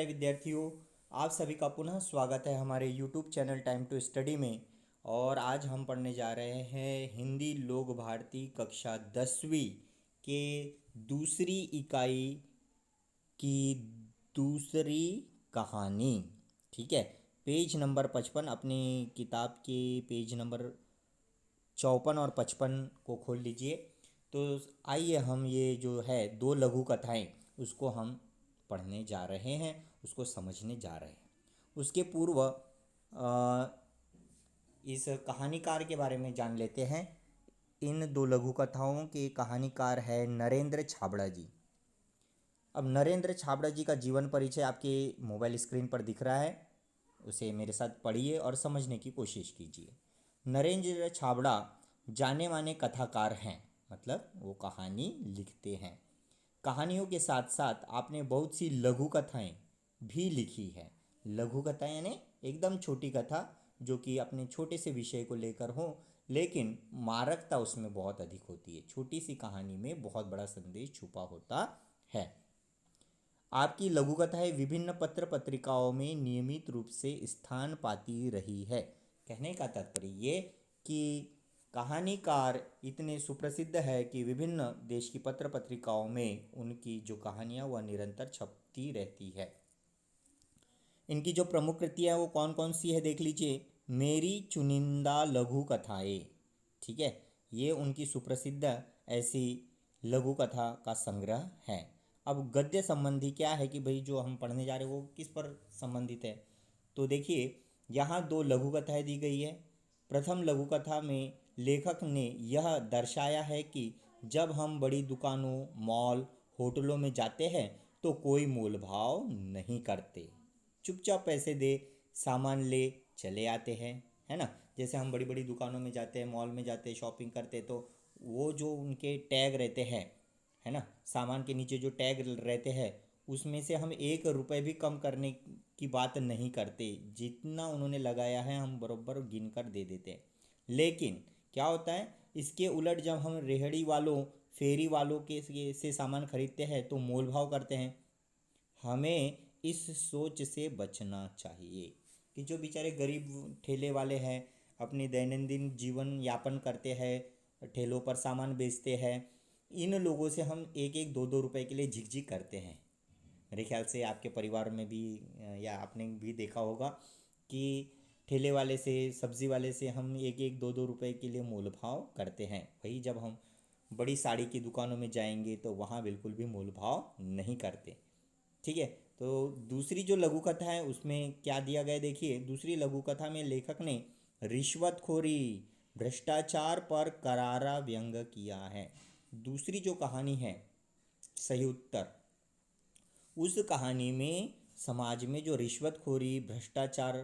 प्यारे विद्यार्थियों, आप सभी का पुनः स्वागत है हमारे YouTube channel Time to Study में। और आज हम पढ़ने जा रहे हैं हिंदी लोक भारती कक्षा 10वीं के दूसरी इकाई की दूसरी कहानी। ठीक है, पेज नंबर 55, अपनी किताब के पेज नंबर 54 और 55 को खोल लीजिए। तो आइए हम ये जो है दो लघु कथाएं उसको हम पढ़ने जा रहे हैं, उसको समझने जा रहे हैं। उसके पूर्व इस कहानीकार के बारे में जान लेते हैं। इन दो लघु कथाओं के कहानीकार है नरेंद्र छाबड़ा जी। अब नरेंद्र छाबड़ा जी का जीवन परिचय आपके मोबाइल स्क्रीन पर दिख रहा है, उसे मेरे साथ पढ़िए और समझने की कोशिश कीजिए। नरेंद्र छाबड़ा जाने माने कथाकार हैं, मतलब वो कहानी लिखते हैं। कहानियों के साथ साथ आपने बहुत सी लघु कथाएं भी लिखी है। लघु कथाएं यानी एकदम छोटी कथा जो कि अपने छोटे से विषय को लेकर हो, लेकिन मारकता उसमें बहुत अधिक होती है। छोटी सी कहानी में बहुत बड़ा संदेश छुपा होता है। आपकी लघु कथाएं विभिन्न पत्र पत्रिकाओं में नियमित रूप से स्थान पाती रही है। कहने का तात्पर्य ये कि कहानीकार इतने सुप्रसिद्ध है कि विभिन्न देश की पत्र पत्रिकाओं में उनकी जो कहानियाँ वह निरंतर छपती रहती है। इनकी जो प्रमुख कृतियाँ वो कौन कौन सी है देख लीजिए। मेरी चुनिंदा लघु कथाएं, ठीक है, ये उनकी सुप्रसिद्ध ऐसी लघु कथा का संग्रह है। अब गद्य संबंधी क्या है कि भाई जो हम पढ़ने जा रहे हैं वो किस पर संबंधित है, तो देखिए यहाँ दो लघु कथाएं दी गई है। प्रथम लघु कथा में लेखक ने यह दर्शाया है कि जब हम बड़ी दुकानों, मॉल, होटलों में जाते हैं तो कोई मोल भाव नहीं करते, चुपचाप पैसे दे सामान ले चले आते हैं, है ना। जैसे हम बड़ी बड़ी दुकानों में जाते हैं, मॉल में जाते हैं, शॉपिंग करते हैं, तो वो जो उनके टैग रहते हैं, है ना, सामान के नीचे जो टैग रहते हैं उसमें से हम 1 रुपये भी कम करने की बात नहीं करते। जितना उन्होंने लगाया है हम बराबर गिन कर दे देते हैं। लेकिन क्या होता है, इसके उलट जब हम रेहड़ी वालों, फेरी वालों के से सामान खरीदते हैं तो मोल भाव करते हैं। हमें इस सोच से बचना चाहिए कि जो बेचारे गरीब ठेले वाले हैं, अपनी दैनंदिन जीवन यापन करते हैं, ठेलों पर सामान बेचते हैं, इन लोगों से हम 1-1, 2-2 रुपए के लिए झिकझिक करते हैं। मेरे ख्याल से आपके परिवार में भी या आपने भी देखा होगा कि ठेले वाले से, सब्ज़ी वाले से हम 1-1, 2-2 रुपए के लिए मोल भाव करते हैं। वही जब हम बड़ी साड़ी की दुकानों में जाएंगे तो वहाँ बिल्कुल भी मोल भाव नहीं करते। ठीक है, तो दूसरी जो लघु कथा है उसमें क्या दिया गया देखिए। दूसरी लघु कथा में लेखक ने रिश्वतखोरी, भ्रष्टाचार पर करारा व्यंग किया है। दूसरी जो कहानी है सही उत्तर, उस कहानी में समाज में जो रिश्वतखोरी, भ्रष्टाचार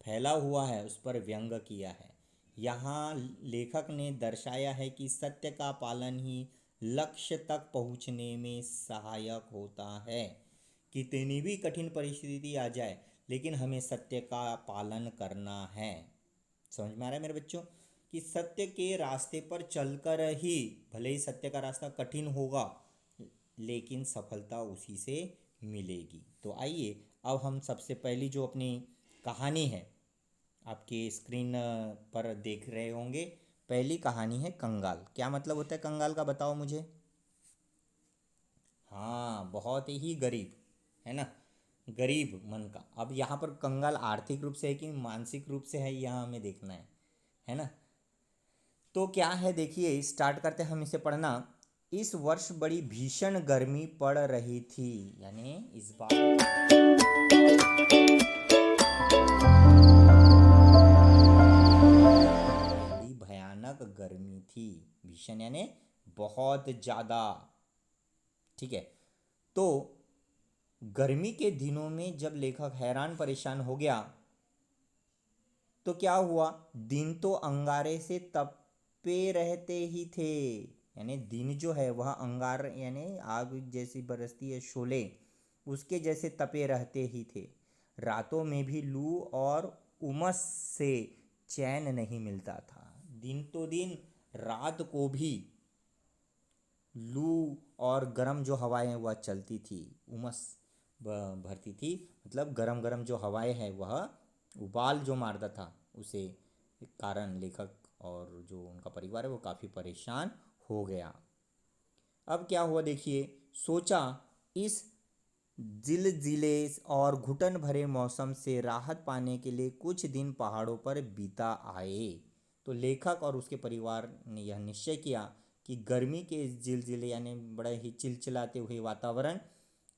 फैला हुआ है उस पर व्यंग किया है। यहाँ लेखक ने दर्शाया है कि सत्य का पालन ही लक्ष्य तक पहुँचने में सहायक होता है। कितनी भी कठिन परिस्थिति आ जाए लेकिन हमें सत्य का पालन करना है। समझ में आ रहा है मेरे बच्चों कि सत्य के रास्ते पर चलकर ही, भले ही सत्य का रास्ता कठिन होगा लेकिन सफलता उसी से मिलेगी। तो आइए अब हम सबसे पहली जो अपनी कहानी है आपके स्क्रीन पर देख रहे होंगे। पहली कहानी है कंगाल। क्या मतलब होता है कंगाल का, बताओ मुझे। हाँ, बहुत ही गरीब, है ना, गरीब मन का। अब यहाँ पर कंगाल आर्थिक रूप से है कि मानसिक रूप से है, यहाँ हमें देखना है ना। तो क्या है देखिए, स्टार्ट करते हैं हम इसे पढ़ना। इस वर्ष बड़ी भीषण गर्मी पड़ रही थी, यानी इस बार बड़ी भयानक गर्मी थी। भीषण यानी बहुत ज़्यादा। ठीक है, तो गर्मी के दिनों में जब लेखक हैरान परेशान हो गया तो क्या हुआ, दिन तो अंगारे से तपे रहते ही थे, यानी दिन जो है वह अंगार यानी आग जैसी बरसती है, शोले उसके जैसे तपे रहते ही थे। रातों में भी लू और उमस से चैन नहीं मिलता था। दिन तो दिन, रात को भी लू और गर्म जो हवाएं वह चलती थी, उमस भरती थी, मतलब गरम गरम जो हवाएं हैं वह उबाल जो मारता था, उसे कारण लेखक और जो उनका परिवार है वो काफ़ी परेशान हो गया। अब क्या हुआ देखिए, सोचा इस जिलजिले और घुटन भरे मौसम से राहत पाने के लिए कुछ दिन पहाड़ों पर बिता आए। तो लेखक और उसके परिवार ने यह निश्चय किया कि गर्मी के इस जिलजिले यानी बड़े ही चिलचिलाते हुए वातावरण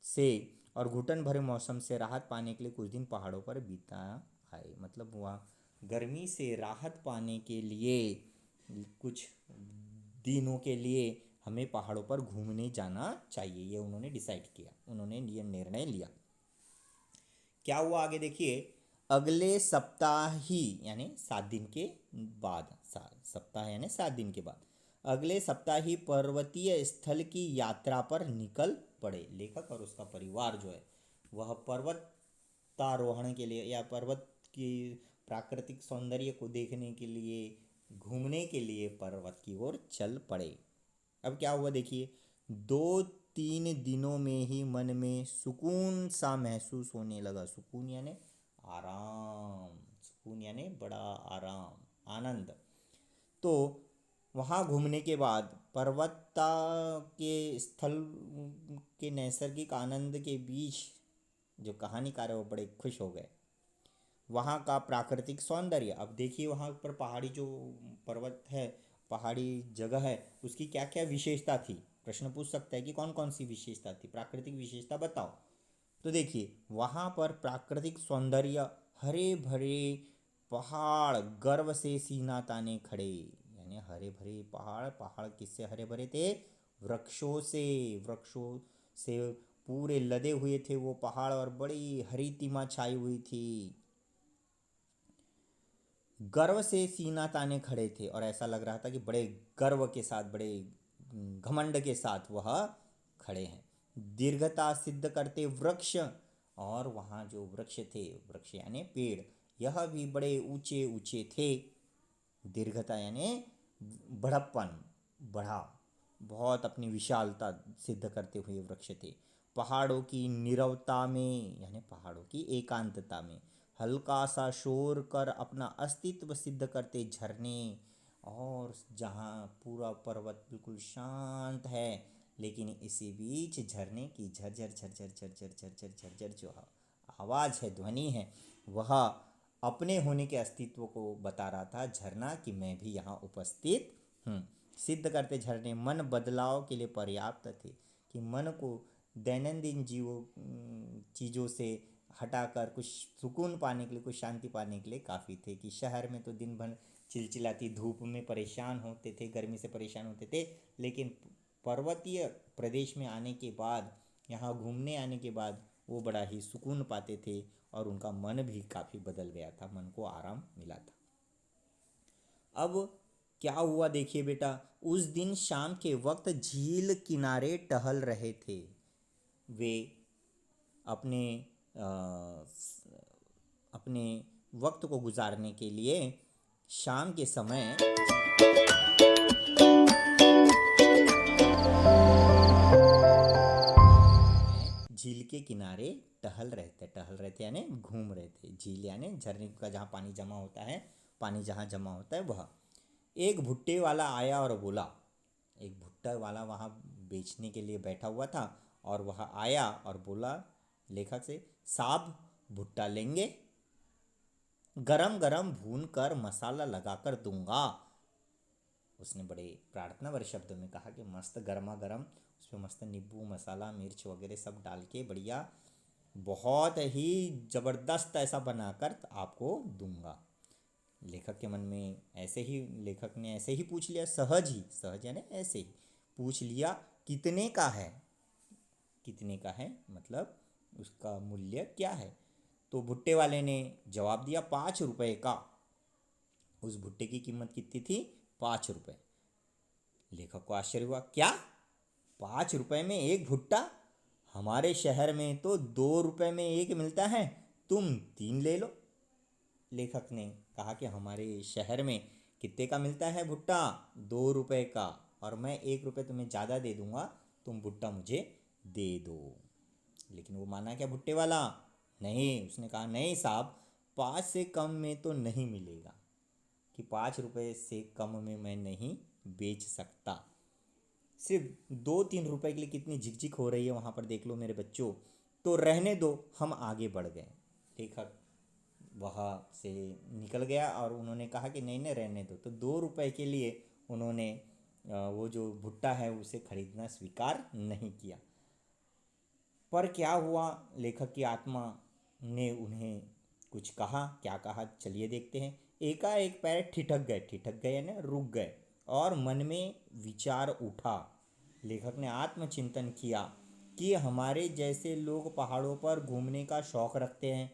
से और घुटन भरे मौसम से राहत पाने के लिए कुछ दिन पहाड़ों पर बिता आए, मतलब वह गर्मी से राहत पाने के लिए कुछ दिनों के लिए हमें पहाड़ों पर घूमने जाना चाहिए, ये उन्होंने डिसाइड किया, उन्होंने ये निर्णय लिया। क्या हुआ आगे देखिए, अगले सप्ताह ही यानी 7 दिन के बाद, सप्ताह यानी 7 दिन के बाद अगले सप्ताह ही पर्वतीय स्थल की यात्रा पर निकल पड़े। लेखक और उसका परिवार जो है वह पर्वतारोहण के लिए या पर्वत की प्राकृतिक सौंदर्य को देखने के लिए, घूमने के लिए पर्वत की ओर चल पड़े। अब क्या हुआ देखिए, 2-3 दिनों में ही मन में सुकून सा महसूस होने लगा। सुकून यानी आराम, सुकून यानी बड़ा आराम, आनंद। तो वहाँ घूमने के बाद पर्वता के स्थल के नैसर्गिक आनंद के बीच जो कहानीकार है वो बड़े खुश हो गए। वहाँ का प्राकृतिक सौंदर्य, अब देखिए वहाँ पर पहाड़ी जो पर्वत है, पहाड़ी जगह है, उसकी क्या क्या विशेषता थी। प्रश्न पूछ सकता है कि कौन कौन सी विशेषता थी, प्राकृतिक विशेषता बताओ। तो देखिए वहाँ पर प्राकृतिक सौंदर्य, हरे भरे पहाड़ गर्व से सीना ताने खड़े, यानी हरे भरे पहाड़, पहाड़ किससे हरे भरे थे, वृक्षों से, वृक्षों से पूरे लदे हुए थे वो पहाड़ और बड़ी हरी तिमा छाई हुई थी। गर्व से सीना ताने खड़े थे और ऐसा लग रहा था कि बड़े गर्व के साथ, बड़े घमंड के साथ वह खड़े हैं। दीर्घता सिद्ध करते वृक्ष, और वहाँ जो वृक्ष थे, वृक्ष यानी पेड़, यह भी बड़े ऊंचे ऊंचे थे। दीर्घता यानी बड़प्पन, बड़ा, बहुत अपनी विशालता सिद्ध करते हुए वृक्ष थे। पहाड़ों की नीरवता में यानी पहाड़ों की एकांतता में हल्का सा शोर कर अपना अस्तित्व सिद्ध करते झरने, और जहाँ पूरा पर्वत बिल्कुल शांत है लेकिन इसी बीच झरने की झरझर झरझर झरझर झरझर झरझर जो आवाज़ है, ध्वनि है, वह अपने होने के अस्तित्व को बता रहा था झरना कि मैं भी यहाँ उपस्थित हूँ। सिद्ध करते झरने मन बदलाव के लिए पर्याप्त थे, कि मन को दैनंदिन चीज़ों से हटाकर कुछ सुकून पाने के लिए, कुछ शांति पाने के लिए काफ़ी थे। कि शहर में तो दिन भर चिलचिलाती धूप में परेशान होते थे, गर्मी से परेशान होते थे, लेकिन पर्वतीय प्रदेश में आने के बाद, यहाँ घूमने आने के बाद वो बड़ा ही सुकून पाते थे और उनका मन भी काफ़ी बदल गया था, मन को आराम मिला था। अब क्या हुआ देखिए बेटा, उस दिन शाम के वक्त झील किनारे टहल रहे थे वे, अपने अपने वक्त को गुजारने के लिए शाम के समय झील के किनारे टहल रहे थे यानी घूम रहे थे। झील यानी झरने का जहाँ पानी जमा होता है, पानी जहाँ जमा होता है वह। एक भुट्टे वाला आया और बोला, एक भुट्टा वाला वहाँ बेचने के लिए बैठा हुआ था और वह आया और बोला लेखक से, साहब भुट्टा लेंगे, गरम गरम भून कर मसाला लगाकर दूंगा। उसने बड़े प्रार्थना भरे शब्दों में कहा कि मस्त गर्मा गर्म, उसमें मस्त नींबू मसाला मिर्च वगैरह सब डाल के बढ़िया, बहुत ही ज़बरदस्त ऐसा बनाकर आपको दूंगा। लेखक के मन में ऐसे ही, लेखक ने ऐसे ही पूछ लिया, सहज ही, सहज यानी ऐसे ही पूछ लिया, कितने का है, कितने का है मतलब उसका मूल्य क्या है। तो भुट्टे वाले ने जवाब दिया 5 रुपए का। उस भुट्टे की कीमत कितनी थी, 5 रुपए। लेखक को आश्चर्य हुआ, क्या 5 रुपए में एक भुट्टा, हमारे शहर में तो 2 रुपए में एक मिलता है, तुम 3 ले लो। लेखक ने कहा कि हमारे शहर में कितने का मिलता है भुट्टा, 2 रुपए का, और मैं 1 रुपए तुम्हें ज़्यादा दे दूंगा, तुम भुट्टा मुझे दे दो। लेकिन वो माना क्या भुट्टे वाला? नहीं, उसने कहा नहीं साहब, 5 से कम में तो नहीं मिलेगा, कि 5 रुपये से कम में मैं नहीं बेच सकता। सिर्फ 2-3 रुपए के लिए कितनी झिकझिक हो रही है वहाँ पर, देख लो मेरे बच्चों। तो रहने दो, हम आगे बढ़ गए। लेखक वहाँ से निकल गया और उन्होंने कहा कि नहीं नहीं रहने दो। तो 2 रुपए के लिए उन्होंने वो जो भुट्टा है उसे खरीदना स्वीकार नहीं किया। पर क्या हुआ, लेखक की आत्मा ने उन्हें कुछ कहा। क्या कहा, चलिए देखते हैं। एकाएक पैर ठिठक गए यानी रुक गए, और मन में विचार उठा। लेखक ने आत्मचिंतन किया कि हमारे जैसे लोग पहाड़ों पर घूमने का शौक़ रखते हैं,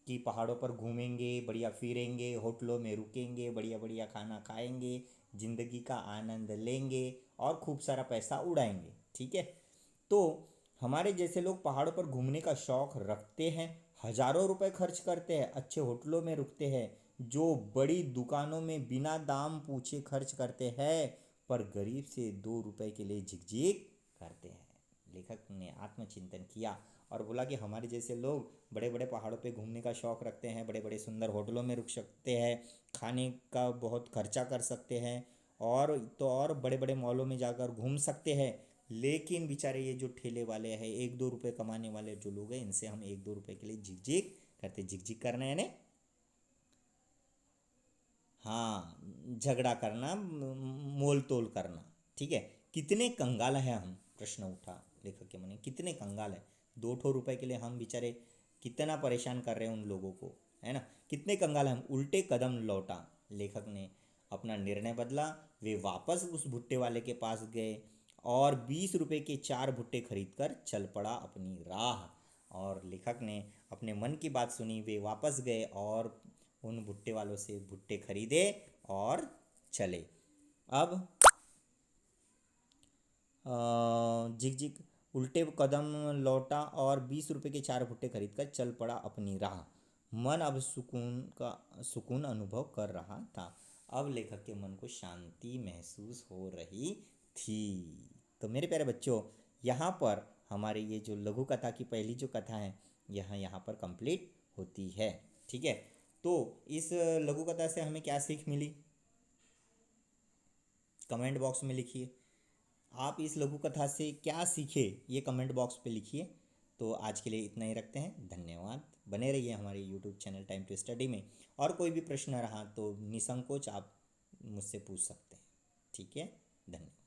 कि पहाड़ों पर घूमेंगे, बढ़िया फिरेंगे, होटलों में रुकेंगे, बढ़िया बढ़िया खाना खाएंगे, ज़िंदगी का आनंद लेंगे और खूब सारा पैसा उड़ाएंगे। ठीक है, तो हमारे जैसे लोग पहाड़ों पर घूमने का शौक़ रखते हैं, हज़ारों रुपए खर्च करते हैं, अच्छे होटलों में रुकते हैं, जो बड़ी दुकानों में बिना दाम पूछे खर्च करते हैं, पर गरीब से 2 रुपए के लिए झिकझिक करते हैं। लेखक ने आत्मचिंतन किया और बोला कि हमारे जैसे लोग बड़े बड़े पहाड़ों पे घूमने का शौक़ रखते हैं, बड़े बड़े सुंदर होटलों में रुक सकते हैं, खाने का बहुत खर्चा कर सकते हैं, और तो और बड़े बड़े मॉलों में जाकर घूम सकते हैं। लेकिन बेचारे ये जो ठेले वाले हैं, 1-2 रुपए कमाने वाले जो लोग हैं, इनसे हम 1-2 रुपए के लिए झिकझिक करते। झिकझिक करना यानी हाँ, झगड़ा करना, मोल तोल करना। ठीक है, कितने कंगाल हैं हम, प्रश्न उठा लेखक के मन में। कितने कंगाल हैं, 2 रुपए के लिए हम बेचारे कितना परेशान कर रहे हैं उन लोगों को, है ना। कितने कंगाल हैं हम। उल्टे कदम लौटा। लेखक ने अपना निर्णय बदला। वे वापस उस भुट्टे वाले के पास गए और 20 रुपए के 4 भुट्टे खरीद कर चल पड़ा अपनी राह। और लेखक ने अपने मन की बात सुनी। वे वापस गए और उन भुट्टे वालों से भुट्टे खरीदे और चले। अब झिकझिक उल्टे कदम लौटा और 20 रुपए के 4 भुट्टे खरीद कर चल पड़ा अपनी राह। मन अब सुकून अनुभव कर रहा था। अब लेखक के मन को शांति महसूस हो रही थी। तो मेरे प्यारे बच्चों, यहाँ पर हमारे ये जो लघु कथा की पहली जो कथा है, यहाँ पर कंप्लीट होती है। ठीक है, तो इस लघु कथा से हमें क्या सीख मिली, कमेंट बॉक्स में लिखिए। आप इस लघु कथा से क्या सीखे, ये कमेंट बॉक्स पे लिखिए। तो आज के लिए इतना ही रखते हैं। धन्यवाद। बने रहिए हमारे YouTube channel Time to Study में। और कोई भी प्रश्न रहा तो निसंकोच आप मुझसे पूछ सकते हैं। ठीक है, धन्यवाद।